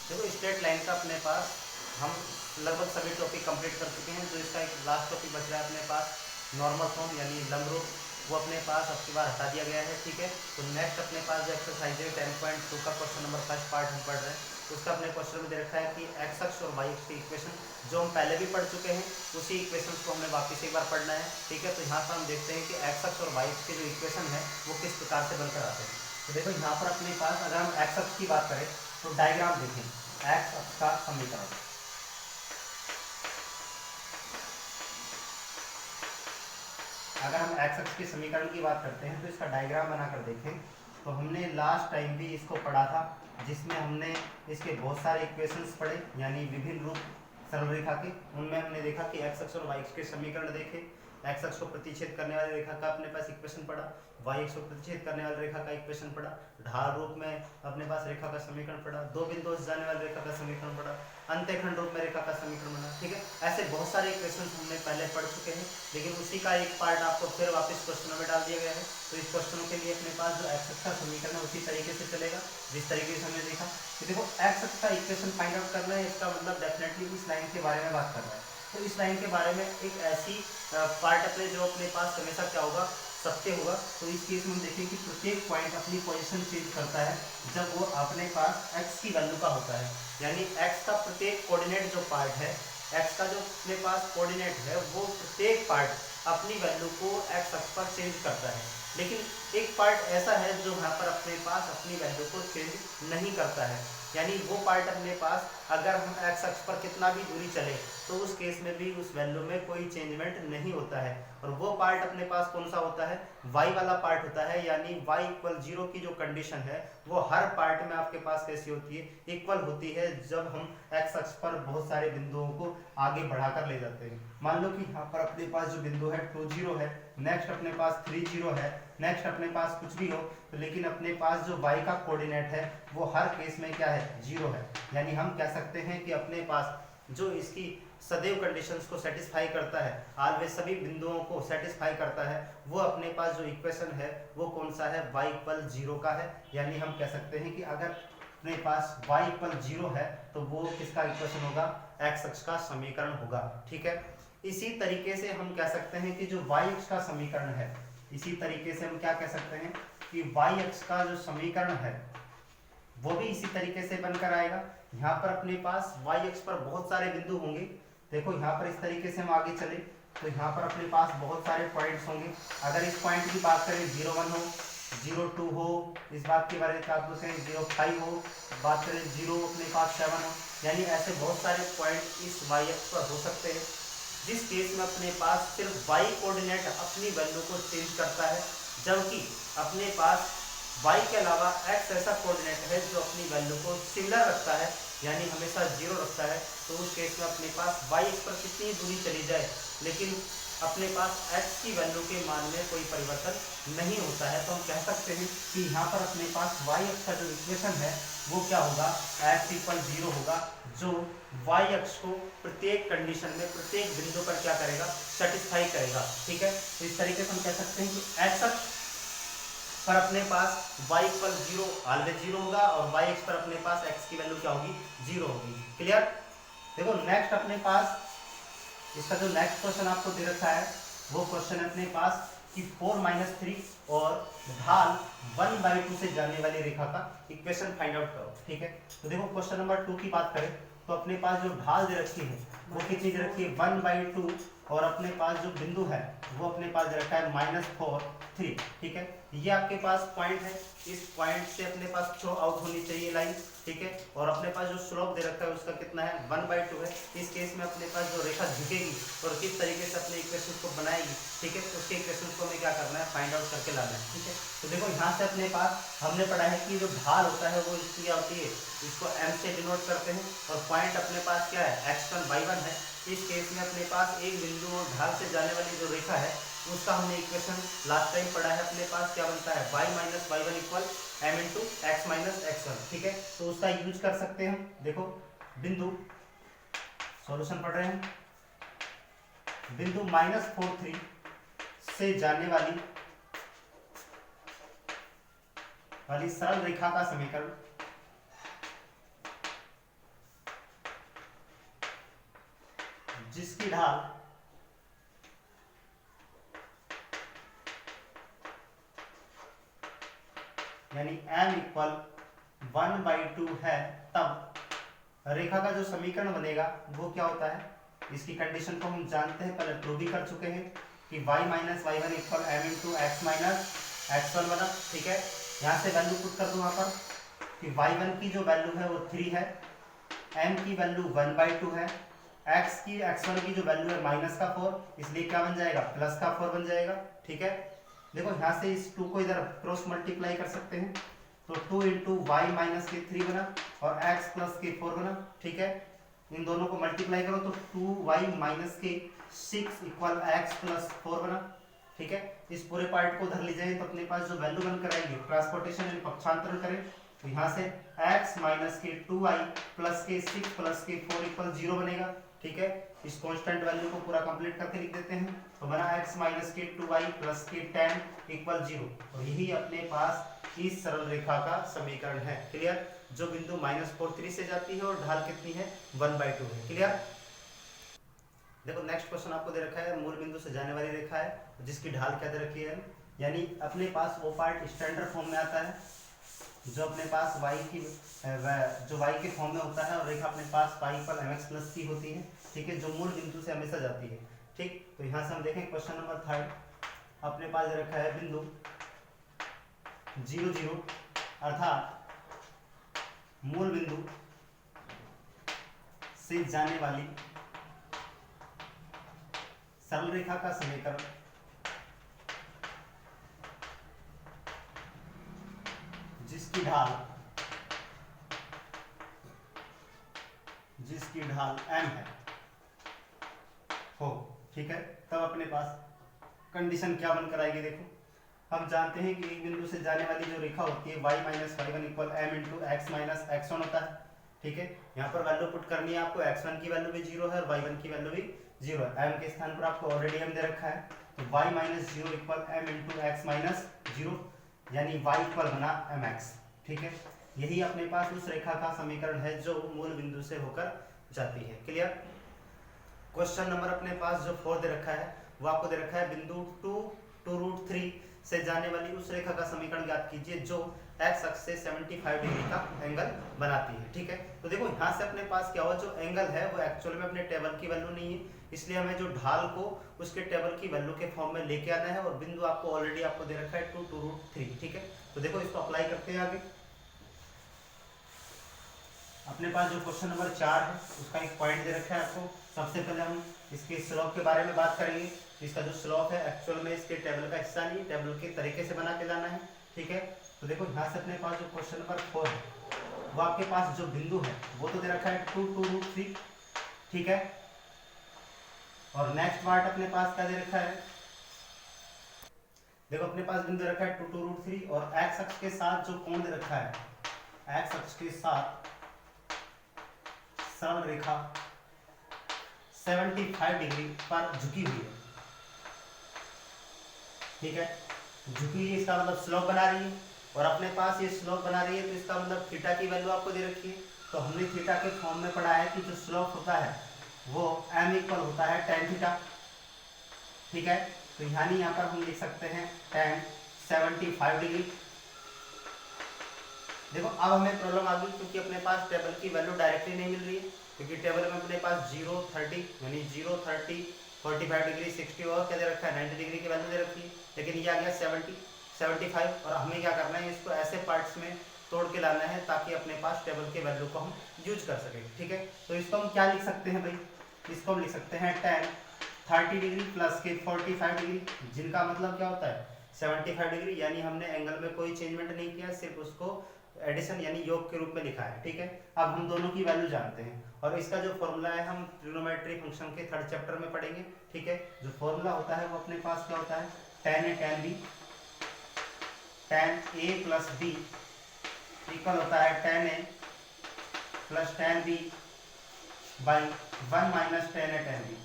देखो straight line का अपने पास हम लगभग सभी टॉपिक कंप्लीट कर चुके हैं। जो इसका एक लास्ट टॉपिक बच रहा है अपने पास नॉर्मल फॉर्म यानी लंब रूप, वो अपने पास अब की बार हटा दिया गया है। ठीक है, तो नेक्स्ट अपने पास जो एक्सरसाइज है 10.2 का क्वेश्चन नंबर फर्स्ट पार्ट हम पढ़ रहे हैं। उसका अपने क्वेश्चन में दे रखा है कि एक्स अक्ष और वाई अक्ष की इक्वेशन जो हम पहले भी पढ़ चुके हैं उसी इक्वेशन को हमें वापस एक बार पढ़ना है। ठीक है, तो यहाँ पर हम देखते हैं कि एक्स अक्ष और वाई अक्ष के जो इक्वेशन है वो किस प्रकार से बनकर आते हैं। तो देखो यहाँ पर अपने पास अगर हम एक्स अक्ष की बात करें तो डायग्राम देखें, एक्स अक्ष का समीकरण। अगर हम एक्स अक्ष के समीकरण की बात करते हैं तो इसका डायग्राम बनाकर देखें तो हमने लास्ट टाइम भी इसको पढ़ा था, जिसमें हमने इसके बहुत सारे इक्वेशंस पढ़े यानी विभिन्न रूप सरल रेखा के। उनमें हमने देखा कि एक्स अक्ष और वाई अक्ष के समीकरण देखे, एक्स अक्ष को प्रतिच्छेद करने वाली रेखा का अपने पास इक्वेशन पढ़ा, वाई अक्ष को प्रतिच्छेद करने वाली रेखा का इक्वेशन पढ़ा, ढाल रूप में अपने पास रेखा का समीकरण पढ़ा, दो बिंदुओं से जाने वाली रेखा का समीकरण पढ़ा, अंत्यखंड रूप में रेखा का समीकरण बना। ठीक है, ऐसे बहुत सारे इक्वेशन हमने पहले पढ़ चुके हैं, लेकिन उसी का एक पार्ट आपको फिर वापस क्वेश्चनों में डाल दिया गया है। तो इस क्वेश्चनों के लिए अपने पास जो एक्स अक्ष का समीकरण है उसी तरीके से चलेगा जिस तरीके से हमने देखा कि देखो एक्स अक्ष का इक्वेशन फाइंड आउट करना है, इसका मतलब डेफिनेटली इस लाइन के बारे में बात करना है। तो इस लाइन के बारे में एक ऐसी पार्ट अपने जो अपने पास हमेशा क्या होगा, सत्य होगा। तो इस केस में हम देखें कि प्रत्येक पॉइंट अपनी पोजीशन चेंज करता है जब वो अपने पास x की वैल्यू का होता है, यानी x का प्रत्येक कोऑर्डिनेट जो पार्ट है, x का जो अपने पास कोऑर्डिनेट है वो प्रत्येक पार्ट अपनी वैल्यू को x अक्ष पर चेंज करता है। लेकिन एक पार्ट ऐसा है जो यहाँ पर अपने पास अपनी वैल्यू को चेंज नहीं करता है, यानी वो पार्ट अपने पास अगर हम एक्स अक्ष पर कितना भी दूरी चले तो उस केस में भी उस वैल्यू में कोई चेंजमेंट नहीं होता है। और वो पार्ट अपने पास कौन सा होता है, y वाला पार्ट होता है, यानी y इक्वल 0 की जो कंडीशन है वो हर पार्ट में आपके पास कैसी होती है, इक्वल होती है जब हम एक्स अक्ष पर बहुत सारे बिंदुओं को आगे बढ़ाकर ले जाते हैं। मान लो कि यहाँ पर अपने पास जो बिंदु है 2 0 है, नेक्स्ट अपने पास 3 0 है, नेक्स्ट अपने पास कुछ भी हो, तो लेकिन अपने पास जो y का कोऑर्डिनेट है वो हर केस में क्या है, 0 है। यानी हम कह सकते हैं कि अपने पास जो इसकी सदैव कंडीशंस को सेटिस्फाई करता है, ऑलवेज सभी बिंदुओं को सेटिस्फाई करता है, वो अपने पास जो इक्वेशन है वो कौन सा है, y इक्वल 0 का है। यानी हम कह सकते हैं कि अगर अपने पास y इक्वल 0 है तो वो किसका इक्वेशन होगा, x अक्ष का समीकरण होगा। ठीक है, इसी तरीके से हम कह सकते हैं कि जो y अक्ष का समीकरण है, इसी तरीके से हम क्या कह सकते हैं कि y अक्ष का जो समीकरण है वो भी इसी तरीके से बनकर आएगा। यहाँ पर अपने पास y अक्ष पर बहुत सारे बिंदु होंगे। देखो यहाँ पर इस तरीके से हम आगे चले तो यहाँ पर अपने पास बहुत सारे पॉइंट्स होंगे। अगर इस पॉइंट की बात करें 01 हो, 02 हो, इस बात के बारे में आप लोग कहें 05 हो, बात करें 0 अपने पास 7 हो, यानी ऐसे बहुत सारे पॉइंट इस y अक्ष पर हो सकते हैं, जिस केस में अपने पास सिर्फ y कोऑर्डिनेट अपनी वैल्यू को चेंज करता है, जबकि अपने पास y के अलावा x ऐसा कोऑर्डिनेट है जो अपनी वैल्यू को सिमिलर रखता है, यानी हमेशा 0 रखता है। तो उस केस में अपने पास y पर कितनी दूरी चली जाए लेकिन अपने पास x की वैल्यू के मान में कोई परिवर्तन नहीं होता है, तो हम कह सकते हैं कि यहाँ पर अपने पास y अक्ष का जो इक्वेशन है वो क्या होगा, x इक्वल 0 होगा, जो y अक्ष को प्रत्येक कंडीशन में प्रत्येक बिंदु पर क्या करेगा, सेटिस्फाई करेगा। ठीक है, तो इस तरीके से हम कह सकते हैं कि x अक्ष पर अपने पास y इक्वल 0 ऑलवेज 0 होगा और y अक्ष पर अपने पास x की वैल्यू क्या होगी, 0 होगी। क्लियर। देखो नेक्स्ट अपने पास इसका जो नेक्स्ट क्वेश्चन आपको दे रखा है वो क्वेश्चन है अपने पास कि 4-3 और ढाल 1/2 से जाने वाली रेखा का इक्वेशन फाइंड आउट करो। ठीक है, तो देखो क्वेश्चन नंबर 2 की बात करें तो अपने पास जो ढाल दे रखी है वो कितनी दे रखी है, 1/2, और अपने पास जो बिंदु है वो अपने पास दे रखा है -4 3। ठीक है, ये आपके पास पॉइंट है, इस पॉइंट से अपने पास थ्रो आउट होनी चाहिए लाइन। ठीक है, और अपने पास जो स्लोप दे रखा है उसका कितना है, 1/2 है। इस केस में अपने पास जो रेखा झुकेगी और किस तरीके से अपने इक्वेशन को बनाएगी, ठीक है, उसके इक्वेशन को हमें क्या करना है, फाइंड आउट करके लाना है। ठीक है, तो देखो यहाँ से अपने पास हमने पढ़ा है कि जो ढाल होता है वो इसकी क्या होती है, इसको m से डिनोट करते हैं, और पॉइंट अपने पास क्या है, x1 y1 है। इस केस में अपने पास एक बिंदु और ढाल से जाने वाली जो रेखा है उसका हमने इक्वेशन लास्ट टाइम पढ़ा है, अपने पास क्या बनता है, y minus y1 equal m into x minus x1। ठीक है, तो उसका यूज कर सकते हैं हम। देखो बिंदु सॉल्यूशन पढ़ रहे हैं, बिंदु -4 3 से जाने वाली सरल रेखा का समीकरण जिसकी ढाल यानी m इक्वल 1/2 है, तब रेखा का जो समीकरण बनेगा वो क्या होता है। इसकी कंडीशन को हम जानते हैं, पहले प्रूव भी कर चुके हैं कि y minus y one equal m into x minus x one बना। ठीक है, यहाँ से वैल्यू पुट कर दूं यहाँ पर कि y1 की जो वैल्यू है वो 3 है, m की वैल्यू 1/2 है, x1 की जो वैल्यू है माइनस का 4, इसलिए क्या बन जाएगा, प्लस का 4 बन जाएगा। ठीक है, देखो यहाँ से इस 2 को इधर क्रॉस मल्टीप्लाई कर सकते हैं, तो 2 इंटू वाई माइनस के 3 बना और x प्लस के 4 बना। ठीक है, इन दोनों को मल्टीप्लाई करो तो 2y माइनस के 6 इक्वल x प्लस 4 बना। ठीक है, इस पूरे पार्ट को उधर ले जाए तो अपने पास जो वैल्यू बनकर आएगी, ट्रांसपोर्टेशन यानी पक्षांतरण करें तो यहाँ से x माइनस के 2y प्लस के 6 प्लस के 4 इक्वल 0 बनेगा। ठीक है, इस कांस्टेंट वैल्यू को पूरा कंप्लीट करके लिख देते हैं, तो बना x माइनस के 2y प्लस के 10 इक्वल 0, और यही अपने पास इस सरल रेखा का समीकरण है। क्लियर, जो बिंदु -4 से जाती है और ढाल कितनी है, 1/2 है। क्लियर, देखो नेक्स्ट क्वेश्चन आपको दे रखा है, मूल बिंदु से जाने वाली रेखा है जिसकी ढाल क्या दे रखी है, यानी अपने पास वो पार्ट स्टैंडर्ड फॉर्म में आता है जो अपने पास y के फॉर्म में होता है, और रेखा अपने पास पाई पर mx प्लस की होती है। ठीक है, जो मूल बिंदु से हमेशा जाती है। ठीक, तो यहाँ से हम देखें क्वेश्चन नंबर 3 अपने पास दे रखा है बिंदु 0 0 अर्थात मूल बिंदु से जाने वाली सरल रेखा का समीकरण जिसकी ढाल m है हो। ठीक है, तब अपने पास कंडीशन क्या बनकर आएगी, देखो हम जानते हैं कि एक बिंदु से जाने वाली जो रेखा होती है y minus y one equal m into x minus x one होता है। ठीक है, यहाँ पर वैल्यू पुट करनी है आपको, x1 की वैल्यू भी 0 है और y1 की वैल्यू भी 0 है। m के स्थान पर आपको ऑलरेडी m दे रखा है, तो y minus 0 equal m into x minus 0, यानी y इक्वल बना mx। ठीक है, यही अपने पास उस रेखा का समीकरण है जो मूल बिंदु से होकर जाती है। क्लियर, क्वेश्चन नंबर अपने पास जो 4 दे रखा है वो आपको दे रखा है, बिंदु 2 2√3 से जाने वाली उस रेखा का समीकरण ज्ञात कीजिए जो x अक्ष से 75 डिग्री का एंगल बनाती है। ठीक है, तो देखो यहाँ से अपने पास क्या हुआ, जो एंगल है वो एक्चुअल में अपने टेबल की वैल्यू नहीं है, इसलिए हमें जो ढाल को उसके टेबल की वैल्यू के फॉर्म में लेके आना है, और बिंदु आपको ऑलरेडी आपको दे रखा है 2 2√3। ठीक है, तो देखो इसको अप्लाई करते हैं आगे। अपने पास जो क्वेश्चन नंबर 4 है उसका एक पॉइंट दे रखा है आपको। सबसे पहले हम इसके स्लोप के बारे में बात करेंगे। इसका जो स्लोप है एक्चुअल में इसके टेबल का हिस्सा नहीं, टेबल के तरीके से बना के लाना है। ठीक है, तो देखो यहाँ से अपने पास जो क्वेश्चन नंबर 4 है वो आपके पास जो बिंदु है वो तो दे रखा है 2 2√3। ठीक है, और नेक्स्ट पार्ट अपने पास क्या दे रखा है, देखो अपने पास बिंदु रखा है 2 2√3 और एक्स अक्ष के साथ जो कोण दे रखा है, एक्स अक्ष के साथ सरल रेखा 75 डिग्री पर झुकी हुई है। ठीक है, झुकी हुई इसका मतलब स्लोप बना रही है, और अपने पास ये स्लोप बना रही है तो इसका मतलब थीटा की वैल्यू आपको दे रखी है। तो हमने थीटा के फॉर्म में पढ़ा है कि जो स्लोप होता है वो m इक्वल होता है tan थीटा। ठीक है, तो यानी यहाँ पर हम लिख सकते हैं tan 75 डिग्री। देखो अब हमें प्रॉब्लम आ गई क्योंकि अपने पास टेबल की वैल्यू डायरेक्टली नहीं मिल रही है, क्योंकि टेबल में अपने पास 0 30 यानी 0 30 45 डिग्री 60 और क्या दे रखा है 90 डिग्री की वैल्यू दे रखी है, लेकिन ये आ गया 70 75, और हमें क्या करना है, इसको ऐसे पार्ट्स में तोड़ के लाना है ताकि अपने पास टेबल के वैल्यू को हम यूज कर सकें। ठीक है, तो इसको हम क्या लिख सकते हैं भाई, इसको हम लिख सकते हैं tan 30 डिग्री प्लस के 45 डिग्री, जिनका मतलब क्या होता है 75 डिग्री, यानी हमने एंगल में कोई चेंजमेंट नहीं किया, सिर्फ उसको एडिशन यानी योग के रूप में लिखा है। ठीक है, अब हम दोनों की वैल्यू जानते हैं, और इसका जो फॉर्मूला है हम ट्रिग्नोमेट्री फंक्शन के 3rd चैप्टर में पढ़ेंगे। ठीक है, जो फॉर्मूला होता है वो अपने पास क्या होता है, tan A tan B tan A plus B equal होता है tan A plus tan B by 1 minus tan A tan B।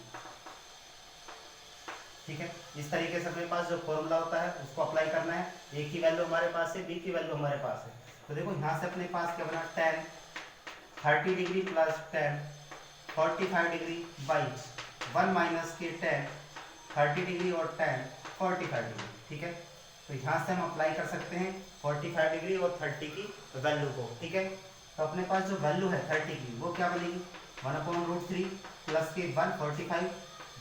ठीक है, इस तरीके से अपने पास जो फॉर्मूला होता है उसको अप्लाई करना है। A की वैल्यू हमारे पास है, B की वैल्यू हमारे पास है, तो देखो यहाँ से अपने पास क्या बना tan 30 degree plus tan 45 degree by 1 minus के tan 30 डिग्री और tan 45 डिग्री, ठीक है। तो यहाँ से हम अप्लाई कर सकते हैं 45 डिग्री और 30 की वैल्यू को, ठीक है। तो अपने पास जो वैल्यू है 30 की वो क्या बनेगी, 1/√3 प्लस के 145,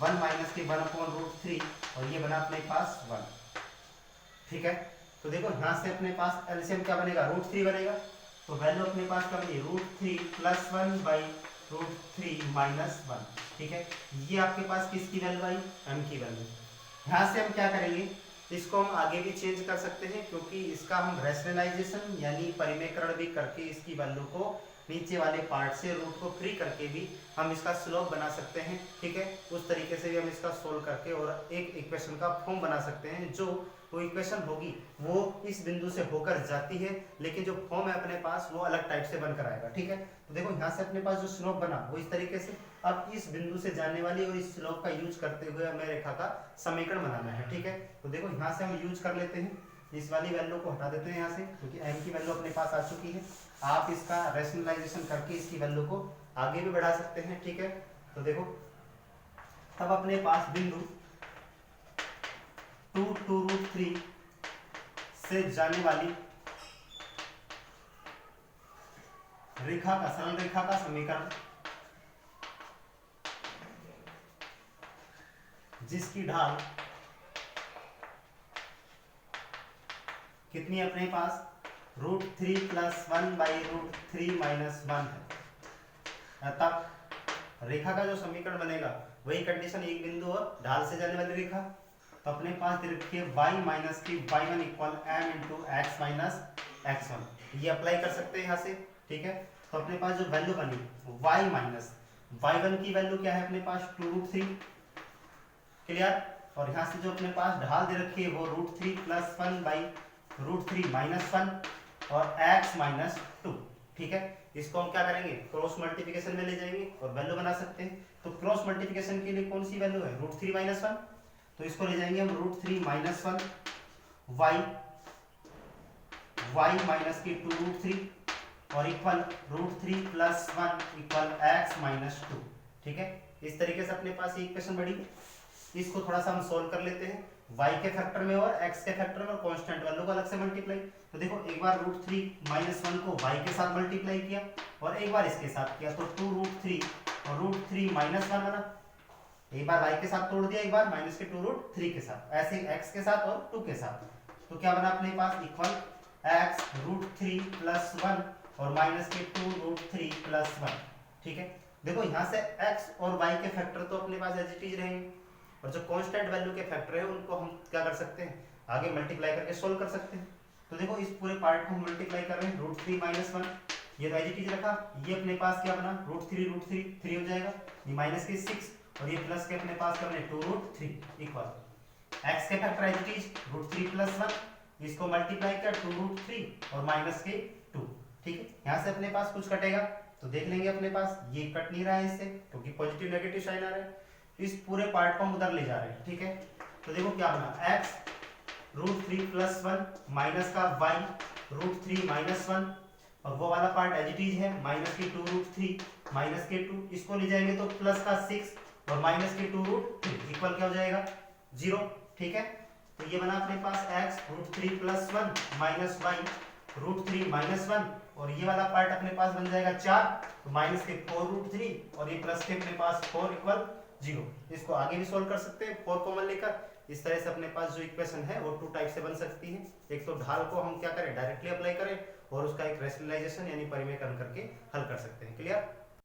1 माइनस के 1/√3 और ये बना अपने पास 1, ठीक है। तो देखो यहाँ से अपने पास एलसीएम क्या बनेगा, √3 बनेगा। तो वैल्यू अपने पास क्या बनी, √3 प्लस 1/√3 माइनस 1, ठीक है। ये आपके पास किसकी वैल्यू आई, m की वैल्यू। यहाँ से हम क्या करेंगे, इसको हम आगे भी चेंज कर सकते हैं, क्योंकि इसका हम रैशनलाइजेशन यानी परिमेयकरण भी करके इसकी वैल्यू को नीचे वाले पार्ट से रूट को फ्री करके भी हम इसका स्लोप बना सकते हैं, ठीक है। उस तरीके से भी हम इसका सोल्व करके और एक इक्वेशन का फॉर्म बना सकते हैं, जो वो इक्वेशन होगी वो इस बिंदु से होकर जाती है, लेकिन जो फॉर्म है अपने पास वो अलग टाइप से बनकर आएगा, ठीक है। तो देखो यहाँ से अपने पास जो स्लोप बना वो इस तरीके से, अब इस बिंदु से जाने वाली और इस स्लोप का यूज करते हुए हमें रेखा का समीकरण बनाना है, ठीक है। तो देखो यहाँ से हम यूज कर लेते हैं, इस वाली वैल्यू को हटा देते हैं यहाँ से, क्योंकि m की वैल्यू अपने पास आ चुकी है। आप इसका रैशनलाइजेशन करके इसकी वैल्यू को आगे भी बढ़ा सकते हैं, ठीक है। तो देखो तब अपने पास बिंदु 2√3 से जाने वाली रेखा का, सरल रेखा का समीकरण, जिसकी ढाल कितनी अपने पास, √3 प्लस 1/√3 माइनस 1 है। तब रेखा का जो समीकरण बनेगा वही कंडीशन, एक बिंदु और ढाल से जाने वाली रेखा। तो अपने पास दे रखी है y माइनस की y1 equal m into x minus x1, ये अप्लाई कर सकते हैं यहाँ से, ठीक है। तो अपने पास जो वैल्यू बनी y माइनस y1 की वैल्यू क्या है अपने पास, 2√3, क्लियर। और यहाँ से जो अपने पास ढाल दे रखी है वो √3 प्लस 1/√3 माइनस 1 और x माइनस 2, ठीक है। इसको हम क्या करेंगे, क्रॉस मल्टीप्लिकेशन में ले जाएंगे और वैल्यू बना सकते हैं। तो क्रॉस मल्टीप्लिकेशन के लिए कौन सी वैल्यू है, √3 माइनस 1, तो इसको ले जाएंगे हम √3 माइनस 1 y माइनस की 2√3 और equal √3 plus 1 equal x minus 2, ठीक है। इस तरीके से अपने पास ये इक्वेशन बड़ी। इसको थोड़ा सा हम सोल्व कर लेते हैं, y के फैक्टर में और x के फैक्टर में और कांस्टेंट वैल्यू को अलग से मल्टीप्लाई। तो देखो एक बार √3 माइनस 1 को y के साथ मल्टीप्लाई किया और एक बार इसके साथ किया, तो 2√3 और √3 माइनस 1 बना। एक बार y के साथ तोड़ दिया, एक बार माइनस के 2√3 के साथ, ऐसे x के साथ और 2 के साथ। तो क्या बना अपने पास, इक्वल x √3 प्लस 1 और माइनस के 2√3 प्लस 1, ठीक है। देखो यहाँ से x और y के फैक्टर तो अपने पास एज इट इज रहेंगे, और जो कांस्टेंट वैल्यू के फैक्टर है उनको हम क्या कर सकते हैं, आगे मल्टीप्लाई करके सोल्व कर सकते हैं। तो देखो इस पूरे पार्ट को हम मल्टीप्लाई कर रहे हैं, √3 माइनस 1 ये एज इट इज रखा, ये अपने पास क्या बना, √3 3 हो जाएगा, ये माइनस के 6 और ये प्लस के अपने पास करने 2√3 इक्वल x के factor as it is √3 plus 1, इसको मल्टीप्लाई कर 2√3 और माइनस के 2, ठीक है। यहाँ से अपने पास कुछ कटेगा तो देख लेंगे, अपने पास ये कट नहीं रहा है इससे, क्योंकि पॉजिटिव नेगेटिव साइन आ रहा है। इस पूरे पार्ट को हम उधर ले जा रहे हैं, ठीक है। तो देखो क्या बना, x √3 प्लस 1 माइनस का y √3 माइनस 1 और वो वाला पार्ट एज इट इज है, माइनस की 2√3 माइनस के 2, इसको ले जाएंगे तो प्लस का 6 और माइनस के 2√3 इक्वल क्या हो जाएगा, 0, ठीक है। तो ये बना अपने पास x √3 plus 1 minus y √3 minus 1 और ये वाला पार्ट अपने पास बन जाएगा 4, तो माइनस के 4√3 और ये प्लस के अपने पास 4 इक्वल 0। इसको आगे भी सोल्व कर सकते हैं 4 कॉमन लेकर। इस तरह से अपने पास जो इक्वेशन है वो 2 टाइप से बन सकती है। एक तो ढाल को हम क्या करें, डायरेक्टली अप्लाई करें, और उसका एक रैशनलाइजेशन यानी परिमेयकरण करके हल कर सकते हैं, क्लियर।